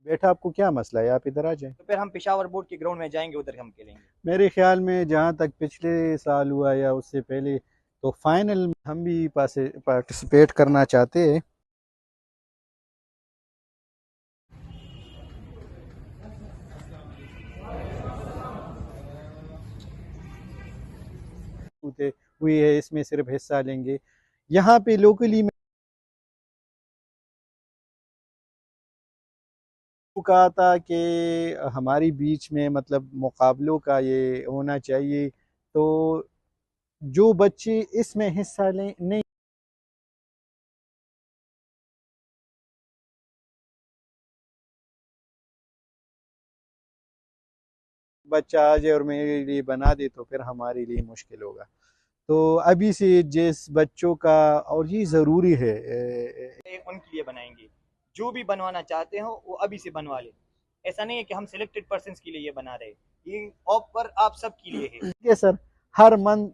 बेटा आपको क्या मसला है, आप इधर आ जाए। तो फिर हम पेशावर बोर्ड के ग्राउंड में जाएंगे, उधर हम खेलेंगे। मेरे ख्याल में जहाँ तक पिछले साल हुआ या उससे पहले, तो फाइनल में हम भी पार्टिसिपेट करना चाहते हैं। हुई है, इसमें सिर्फ हिस्सा लेंगे। यहाँ पे लोकली में कहा था कि हमारी बीच में मतलब मुकाबलों का ये होना चाहिए, तो जो बच्चे इसमें हिस्सा लें नहीं, बच्चा आ जाए और मेरे लिए बना दे तो फिर हमारे लिए मुश्किल होगा। तो अभी से जिस बच्चों का, और ये ज़रूरी है उनके लिए बनाएंगे, जो भी बनवाना चाहते हो वो अभी से बनवा ले। ऐसा नहीं है कि हम सिलेक्टेड पर्सन के लिए ये बना रहे, ये ऑफर आप सब के लिए है। ठीक है सर। हर मंथ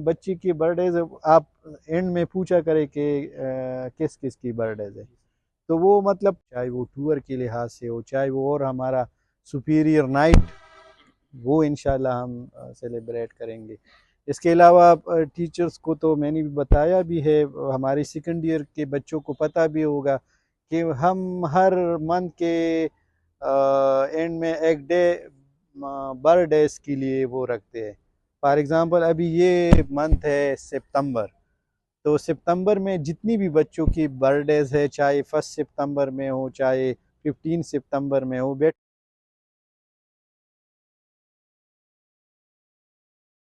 बच्चे की बर्थडे आप एंड में पूछा करें कि किस किस की बर्थडे है, तो वो मतलब चाहे वो टूर के लिहाज से हो, चाहे वो और हमारा सुपीरियर नाइट, वो इंशाल्लाह हम सेलिब्रेट करेंगे। इसके अलावा टीचर्स को तो मैंने भी बताया भी है, हमारे सेकेंड ईयर के बच्चों को पता भी होगा कि हम हर मंथ के एंड में एक डे बर्थडेज के लिए वो रखते हैं। फॉर एग्ज़ाम्पल अभी ये मंथ है सितंबर, तो सितंबर में जितनी भी बच्चों की बर्थडेज है, चाहे 1 सितंबर में हो चाहे 15 सितंबर में हो, ये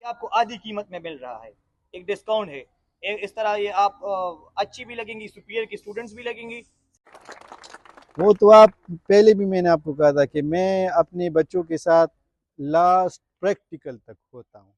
आपको आधी कीमत में मिल रहा है, एक डिस्काउंट है। इस तरह ये आप अच्छी भी लगेंगी, सुपीरियर की स्टूडेंट्स भी लगेंगी। वो तो आप पहले भी मैंने आपको कहा था कि मैं अपने बच्चों के साथ लास्ट प्रैक्टिकल तक होता हूँ।